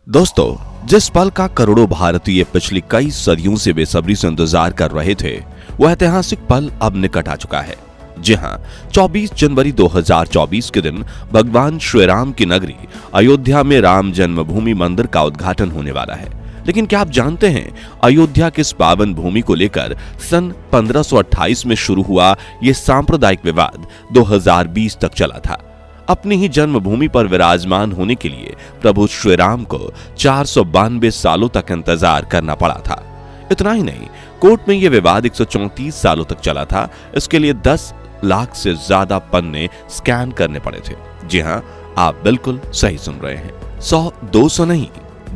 दोस्तों, जिस पल का करोड़ों भारतीय पिछली कई सदियों से बेसब्री से इंतजार कर रहे थे, वह ऐतिहासिक पल अब निकट आ चुका है। जी हां, 24 जनवरी 2024 के दिन भगवान श्री राम की नगरी अयोध्या में राम जन्मभूमि मंदिर का उद्घाटन होने वाला है। लेकिन क्या आप जानते हैं, अयोध्या के इस पावन भूमि को लेकर सन 1528 में शुरू हुआ ये सांप्रदायिक विवाद 2020 तक चला था। अपनी ही जन्मभूमि पर विराजमान होने के लिए प्रभु श्री राम को 492 सालों तक इंतजार करना पड़ा था। इतना ही नहीं, कोर्ट में यह विवाद 134 सालों तक चला था। इसके लिए 10 लाख से ज्यादा पन्ने स्कैन करने पड़े थे। जी हां, आप बिल्कुल सही सुन रहे हैं। 100-200 नहीं,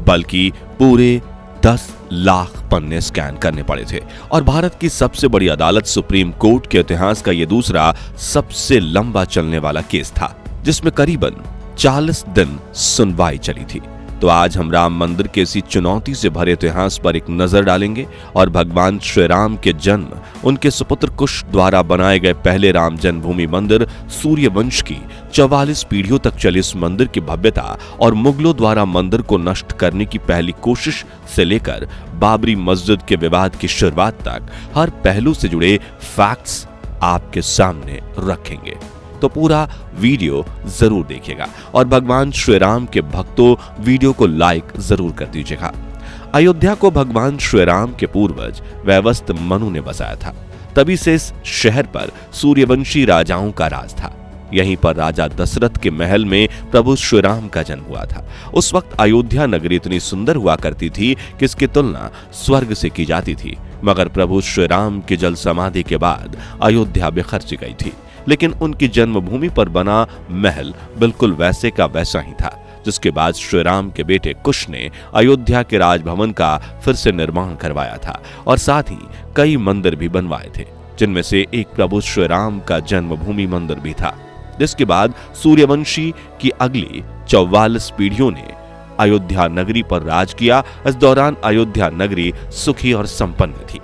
बल्कि पूरे 10 लाख पन्ने स्कैन करने पड़े थे। और भारत की सबसे बड़ी अदालत सुप्रीम कोर्ट के इतिहास का यह दूसरा सबसे लंबा चलने वाला केस था, जिसमें करीबन 40 दिन सुनवाई चली थी। तो आज हम राम मंदिर के इसी चुनौती से भरे इतिहास पर एक नजर डालेंगे और भगवान श्री राम के जन्म, उनके सुपुत्र कुश द्वारा बनाए गए पहले राम जन्मभूमि मंदिर, सूर्यवंश की 44 पीढ़ियों तक चले इस मंदिर की भव्यता और मुगलों द्वारा मंदिर को नष्ट करने की पहली कोशिश से लेकर बाबरी मस्जिद के विवाद की शुरुआत तक हर पहलू से जुड़े फैक्ट्स आपके सामने रखेंगे। तो पूरा वीडियो जरूर देखिएगा और भगवान श्री राम के भक्तों, वीडियो को लाइक जरूर कर दीजिएगा। अयोध्या को भगवान श्री राम के पूर्वज वैवस्वत मनु ने बसाया था। तभी से इस शहर पर सूर्यवंशी राजाओं का राज था। यहीं पर राजा दशरथ के महल में प्रभु श्री राम का जन्म हुआ था। उस वक्त अयोध्या नगरी इतनी सुंदर हुआ करती थी कि इसकी तुलना स्वर्ग से की जाती थी। मगर प्रभु श्री राम की जल समाधि के बाद अयोध्या बिखर सी गई थी। लेकिन उनकी जन्मभूमि पर बना महल बिल्कुल वैसे का वैसा ही था, जिसके बाद श्री राम के बेटे कुश ने अयोध्या के राजभवन का फिर से निर्माण करवाया था और साथ ही कई मंदिर भी बनवाए थे, जिनमें से एक प्रभु श्री राम का जन्मभूमि मंदिर भी था। जिसके बाद सूर्यवंशी की अगली 44 पीढ़ियों ने अयोध्या नगरी पर राज किया। इस दौरान अयोध्या नगरी सुखी और संपन्न थी।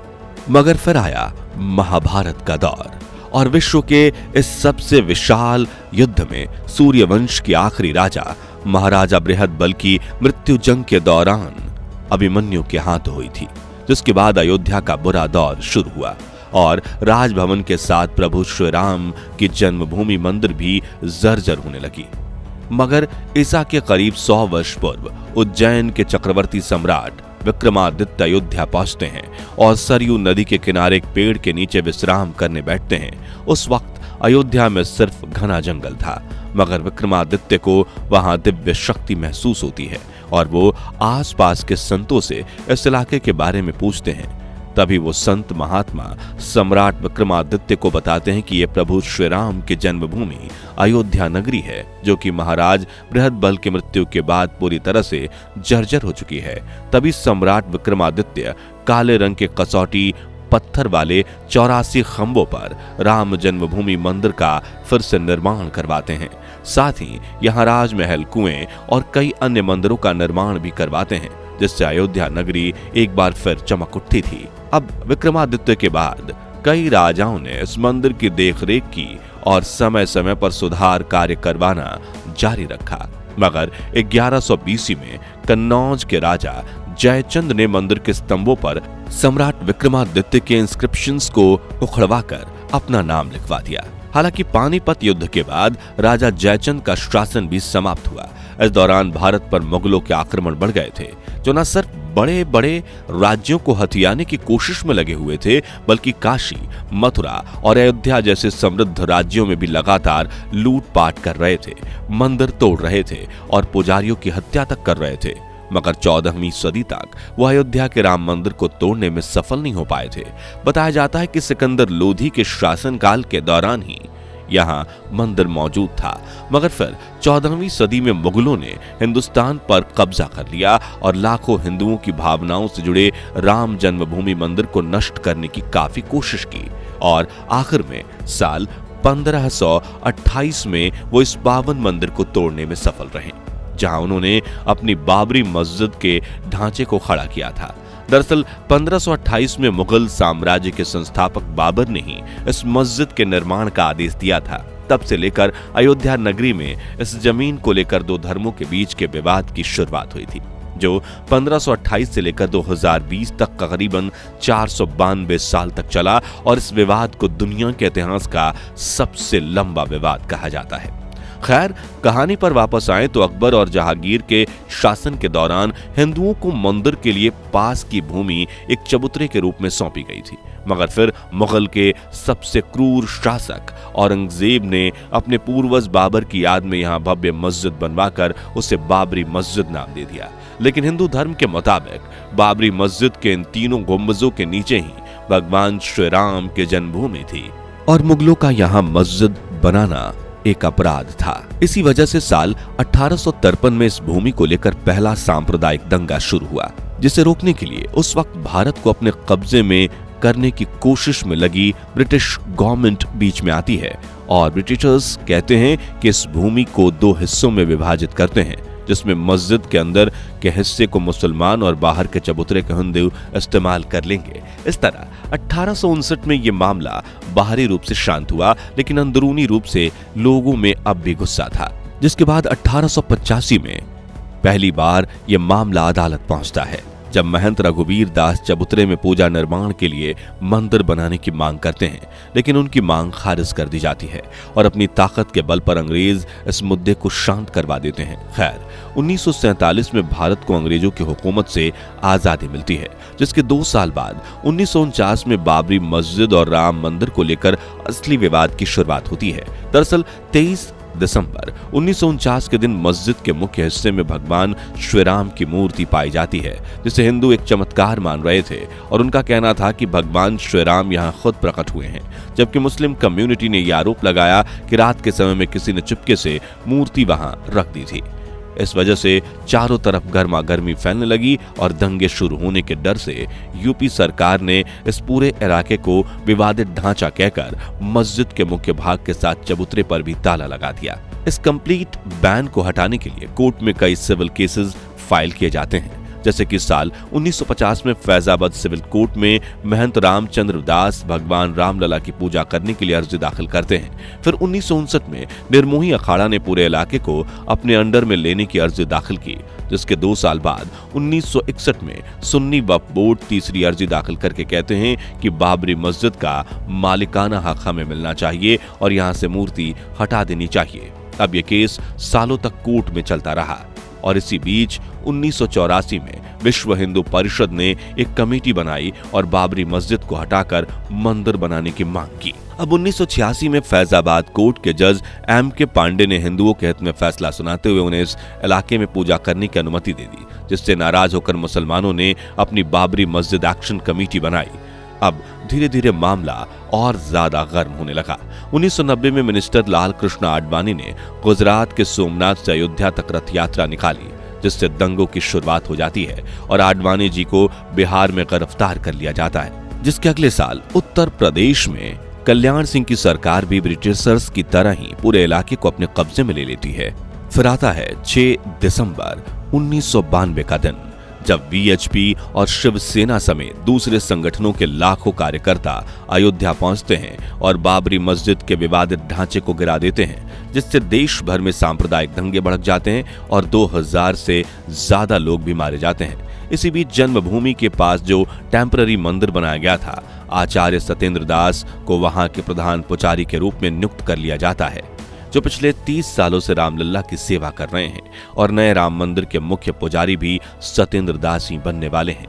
मगर फिर आया महाभारत का दौर और विश्व के इस सबसे विशाल युद्ध में सूर्यवंश के आखिरी राजा महाराजा बृहदबल की मृत्यु जंग के दौरान अभिमन्यु के हाथ हुई थी। जिसके बाद अयोध्या का बुरा दौर शुरू हुआ और राजभवन के साथ प्रभु श्री राम की जन्मभूमि मंदिर भी जर्जर होने लगी। मगर ईसा के करीब 100 वर्ष पूर्व उज्जैन के चक्रवर्ती सम्राट विक्रमादित्य अयोध्या पहुंचते हैं और सरयू नदी के किनारे एक पेड़ के नीचे विश्राम करने बैठते हैं। उस वक्त अयोध्या में सिर्फ घना जंगल था, मगर विक्रमादित्य को वहां दिव्य शक्ति महसूस होती है और वो आसपास के संतों से इस इलाके के बारे में पूछते हैं। तभी वो संत महात्मा सम्राट विक्रमादित्य को बताते हैं कि ये प्रभु श्री राम की जन्मभूमि अयोध्या नगरी है, जो कि महाराज बृहदबल की मृत्यु के बाद पूरी तरह से जर्जर हो चुकी है। तभी सम्राट विक्रमादित्य काले रंग के कसौटी पत्थर वाले 84 खंभों पर राम जन्मभूमि मंदिर का फिर से निर्माण करवाते हैं। साथ ही यहाँ राजमहल, कुएं और कई अन्य मंदिरों का निर्माण भी करवाते हैं, जिससे अयोध्या नगरी एक बार फिर चमक उठी थी। अब विक्रमादित्य के बाद कई राजाओं ने इस मंदिर की देखरेख की और समय समय पर सुधार कार्य करवाना जारी रखा। मगर 1120 में कन्नौज के राजा जयचंद ने मंदिर के स्तंभों पर सम्राट विक्रमादित्य के इंस्क्रिप्शंस को उखड़वाकर अपना नाम लिखवा दिया। हालांकि पानीपत युद्ध के बाद राजा जयचंद का शासन भी समाप्त हुआ। इस दौरान भारत पर मुगलों के आक्रमण बढ़ गए थे, जो न सिर्फ बड़े बड़े राज्यों को हथियाने की कोशिश में लगे हुए थे, बल्कि काशी, मथुरा और अयोध्या जैसे समृद्ध राज्यों में भी लगातार लूटपाट कर रहे थे, मंदिर तोड़ रहे थे और पुजारियों की हत्या तक कर रहे थे। मगर 14वीं सदी तक वह अयोध्या के राम मंदिर को तोड़ने में सफल नहीं हो पाए थे। बताया जाता है कि सिकंदर लोधी के शासनकाल के दौरान ही यहाँ मंदिर मौजूद था, मगर फिर 14वीं सदी में मुगलों ने हिंदुस्तान पर कब्जा कर लिया और लाखों हिंदुओं की भावनाओं से जुड़े राम जन्मभूमि मंदिर को नष्ट करने की काफी कोशिश की और आखिर में साल 1528 में वो इस पावन मंदिर को तोड़ने में सफल रहे, जहां उन्होंने अपनी बाबरी मस्जिद के ढांचे को खड़ा किया था। दरअसल 1528 में मुगल साम्राज्य के संस्थापक बाबर ने ही इस मस्जिद के निर्माण का आदेश दिया था। तब से लेकर अयोध्या नगरी में इस जमीन को लेकर दो धर्मों के बीच के विवाद की शुरुआत हुई थी। जो 1528 से लेकर 2020 तक करीबन 492 साल तक चला और इस विवाद को दुनिया के इतिहास का सबसे लंबा विवाद कहा जाता है। खैर, कहानी पर वापस आए तो अकबर और जहांगीर के शासन के दौरान हिंदुओं को मंदिर के लिए पास की भूमि एक चबूतरे के रूप में सौंपी गई थी, मगर फिर मुगल के सबसे क्रूर शासक औरंगजेब ने अपने पूर्वज बाबर की याद में यहां भव्य मस्जिद बनवाकर उसे बाबरी मस्जिद नाम दे दिया। लेकिन हिंदू धर्म के मुताबिक बाबरी मस्जिद के इन तीनों गुंबजों के नीचे ही भगवान श्री राम की जन्मभूमि थी और मुगलों का यहाँ मस्जिद बनाना एक अपराध था। इसी वजह से साल 1853 में इस भूमि को लेकर पहला सांप्रदायिक दंगा शुरू हुआ, जिसे रोकने के लिए उस वक्त भारत को अपने कब्जे में करने की कोशिश में लगी ब्रिटिश गवर्नमेंट बीच में आती है और ब्रिटिशर्स कहते हैं कि इस भूमि को दो हिस्सों में विभाजित करते हैं, जिसमें मस्जिद के अंदर के हिस्से को मुसलमान और बाहर के चबूतरे के हिंदू इस्तेमाल कर लेंगे। इस तरह 1859 में ये मामला बाहरी रूप से शांत हुआ, लेकिन अंदरूनी रूप से लोगों में अब भी गुस्सा था, जिसके बाद 1885 में पहली बार यह मामला अदालत पहुंचता है, जब महंत रघुवीर दास चबूतरे में पूजा निर्माण के लिए मंदिर बनाने की मांग करते हैं, लेकिन उनकी मांग खारिज कर दी जाती है और अपनी ताकत के बल पर अंग्रेज इस मुद्दे को शांत करवा देते हैं। खैर, 1947 में भारत को अंग्रेजों की हुकूमत से आजादी मिलती है, जिसके 2 साल बाद 1949 में बाबरी मस्जिद और राम मंदिर को लेकर असली विवाद की शुरुआत होती है। दरअसल 23 दिसंबर 1949 के दिन मस्जिद के मुख्य हिस्से में भगवान श्री राम की मूर्ति पाई जाती है, जिसे हिंदू एक चमत्कार मान रहे थे और उनका कहना था कि भगवान श्री राम यहाँ खुद प्रकट हुए हैं, जबकि मुस्लिम कम्युनिटी ने यह आरोप लगाया कि रात के समय में किसी ने चुपके से मूर्ति वहां रख दी थी। इस वजह से चारों तरफ गर्मा गर्मी फैलने लगी और दंगे शुरू होने के डर से यूपी सरकार ने इस पूरे इलाके को विवादित ढांचा कहकर मस्जिद के मुख्य भाग के साथ चबूतरे पर भी ताला लगा दिया। इस कंप्लीट बैन को हटाने के लिए कोर्ट में कई सिविल केसेस फाइल किए जाते हैं, जैसे कि साल 1950 में फैजाबाद सिविल कोर्ट में महंत रामचंद्र दास भगवान रामलला की पूजा करने के लिए अर्जी दाखिल करते हैं। फिर 1959 में निर्मोही अखाड़ा ने पूरे इलाके को अपने अंडर में लेने की अर्जी दाखिल की, जिसके 2 साल बाद 1961 में सुन्नी वक्फ बोर्ड तीसरी अर्जी दाखिल करके कहते हैं कि बाबरी मस्जिद का मालिकाना हक हमें मिलना चाहिए और यहाँ से मूर्ति हटा देनी चाहिए। अब यह केस सालों तक कोर्ट में चलता रहा और इसी बीच 1984 में विश्व हिंदू परिषद ने एक कमेटी बनाई और बाबरी मस्जिद को हटाकर मंदिर बनाने की मांग की। अब 1986 में फैजाबाद कोर्ट के जज M.K. पांडे ने हिंदुओं के हित में फैसला सुनाते हुए उन्हें इस इलाके में पूजा करने की अनुमति दे दी, जिससे नाराज होकर मुसलमानों ने अपनी बाबरी मस्जिद एक्शन कमेटी बनाई। अब धीरे धीरे मामला और ज्यादा गर्म होने लगा। 1990 में मिनिस्टर लाल कृष्ण आडवाणी ने गुजरात के सोमनाथ से अयोध्या तक रथ यात्रा निकाली, जिससे दंगों की शुरुआत हो जाती है और आडवाणी जी को बिहार में गिरफ्तार कर लिया जाता है, जिसके अगले साल उत्तर प्रदेश में कल्याण सिंह की सरकार भी ब्रिटिशर्स की तरह ही पूरे इलाके को अपने कब्जे में ले लेती है। फिर आता है 6 दिसंबर 1992 का दिन, जब वीएचपी और शिवसेना समेत दूसरे संगठनों के लाखों कार्यकर्ता अयोध्या पहुंचते हैं और बाबरी मस्जिद के विवादित ढांचे को गिरा देते हैं, जिससे देश भर में सांप्रदायिक दंगे भड़क जाते हैं और 2000 से ज्यादा लोग भी मारे जाते हैं। इसी बीच जन्मभूमि के पास जो टेम्पररी मंदिर बनाया गया था, आचार्य सत्येंद्र दास को वहां के प्रधान पुजारी के रूप में नियुक्त कर लिया जाता है, जो पिछले 30 सालों से रामलला की सेवा कर रहे हैं और नए राम मंदिर के मुख्य पुजारी भी सत्येंद्र दास ही बनने वाले हैं।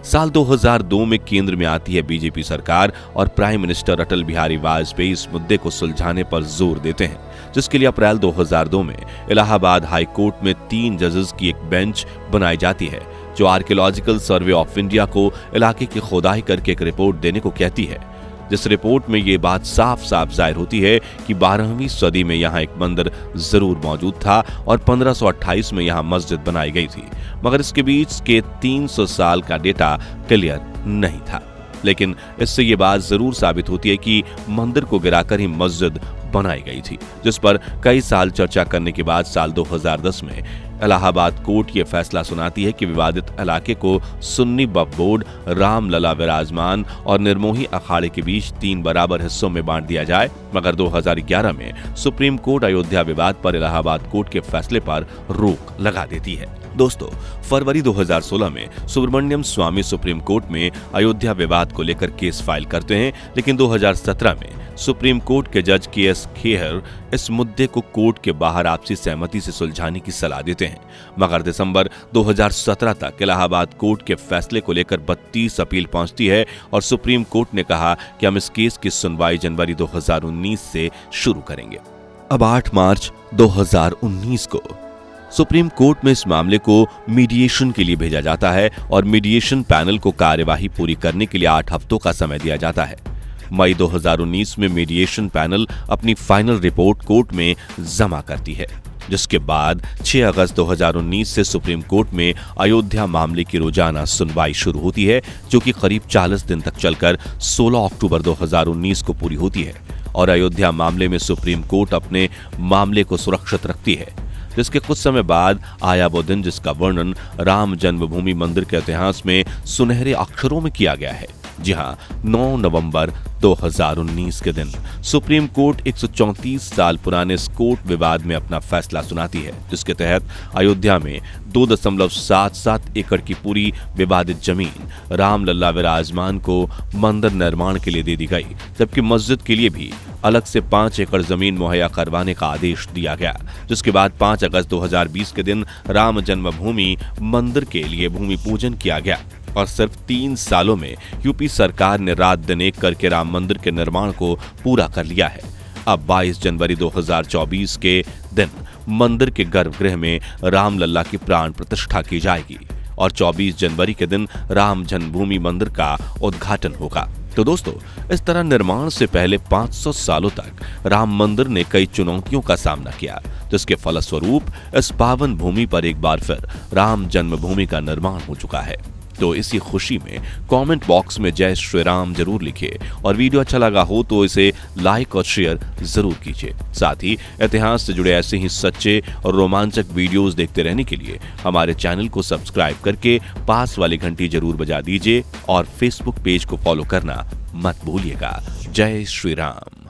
साल 2002 में केंद्र में आती है बीजेपी सरकार और प्राइम मिनिस्टर अटल बिहारी वाजपेयी इस मुद्दे को सुलझाने पर जोर देते हैं, जिसके लिए अप्रैल 2002 में इलाहाबाद हाई कोर्ट में 3 जजेस की एक बेंच बनाई जाती है, जो आर्कियोलॉजिकल सर्वे ऑफ इंडिया को इलाके की खोदाई करके एक रिपोर्ट देने को कहती है, जिस रिपोर्ट में ये बात साफ साफ जाहिर होती है कि 12वीं सदी में यहाँ एक मंदिर जरूर मौजूद था और 1528 में यहाँ मस्जिद बनाई गई थी, मगर इसके बीच के 300 साल का डेटा क्लियर नहीं था। लेकिन इससे ये बात जरूर साबित होती है कि मंदिर को गिराकर ही मस्जिद बनाई गई थी, जिस पर कई साल चर्चा करने के बाद साल 2010 में इलाहाबाद कोर्ट ये फैसला सुनाती है कि विवादित इलाके को सुन्नी वक्फ बोर्ड, रामलला विराजमान और निर्मोही अखाड़े के बीच 3 बराबर हिस्सों में बांट दिया जाए। मगर 2011 में सुप्रीम कोर्ट अयोध्या विवाद पर इलाहाबाद कोर्ट के फैसले पर रोक लगा देती है। दोस्तों, फरवरी 2016 में सुब्रमण्यम स्वामी सुप्रीम कोर्ट में अयोध्या विवाद को लेकर केस फाइल करते हैं, लेकिन 2017 में सुप्रीम कोर्ट के जज के.एस. खेहर इस मुद्दे को कोर्ट के बाहर आपसी सहमति से सुलझाने की सलाह देते हैं। मगर दिसंबर 2017 तक इलाहाबाद कोर्ट के फैसले को लेकर 32 अपील पहुंचती है और सुप्रीम कोर्ट ने कहा कि हम इस केस की सुनवाई जनवरी 2019 से शुरू करेंगे। अब 8 मार्च 2019 को सुप्रीम कोर्ट में इस मामले को मीडिएशन के लिए भेजा जाता है और मीडिएशन पैनल को कार्यवाही पूरी करने के लिए 8 हफ्तों का समय दिया जाता है। मई 2019 में मीडिएशन पैनल अपनी फाइनल रिपोर्ट कोर्ट में जमा करती है, जिसके बाद 6 अगस्त 2019 से सुप्रीम कोर्ट में अयोध्या मामले की रोजाना सुनवाई शुरू होती है, जो कि करीब 40 दिन तक चलकर 16 अक्टूबर 2019 को पूरी होती है। और अयोध्या मामले में सुप्रीम कोर्ट अपने मामले को सुरक्षित रखती है, जिसके कुछ समय बाद आया वो दिन जिसका वर्णन राम जन्मभूमि मंदिर के इतिहास में सुनहरे अक्षरों में किया गया है। जी हां, 9 नवंबर 2019 के दिन सुप्रीम कोर्ट 134 साल पुराने इस कोर्ट विवाद में अपना फैसला सुनाती है, जिसके तहत अयोध्या में 2.77 एकड़ की पूरी विवादित जमीन रामलला विराजमान को मंदिर निर्माण के लिए दे दी गई, जबकि मस्जिद के लिए भी अलग से 5 एकड़ जमीन मुहैया करवाने का आदेश दिया गया। जिसके बाद 5 अगस्त 2020 के दिन राम जन्मभूमि मंदिर के लिए भूमि पूजन किया गया और सिर्फ 3 सालों में यूपी सरकार ने रात दिन एक करके राम मंदिर के निर्माण को पूरा कर लिया है। अब 22 जनवरी 2024 के दिन मंदिर के गर्भगृह में रामलला की प्राण प्रतिष्ठा की जाएगी और 24 जनवरी के दिन राम जन्मभूमि मंदिर का उद्घाटन होगा। तो दोस्तों, इस तरह निर्माण से पहले 500 सालों तक राम मंदिर ने कई चुनौतियों का सामना किया, जिसके फलस्वरूप इस पावन भूमि पर एक बार फिर राम जन्मभूमि का निर्माण हो चुका है। तो इसी खुशी में कमेंट बॉक्स में जय श्री राम जरूर लिखिए और वीडियो अच्छा लगा हो तो इसे लाइक और शेयर जरूर कीजिए। साथ ही इतिहास से जुड़े ऐसे ही सच्चे और रोमांचक वीडियोस देखते रहने के लिए हमारे चैनल को सब्सक्राइब करके पास वाली घंटी जरूर बजा दीजिए और फेसबुक पेज को फॉलो करना मत भूलिएगा। जय श्री राम।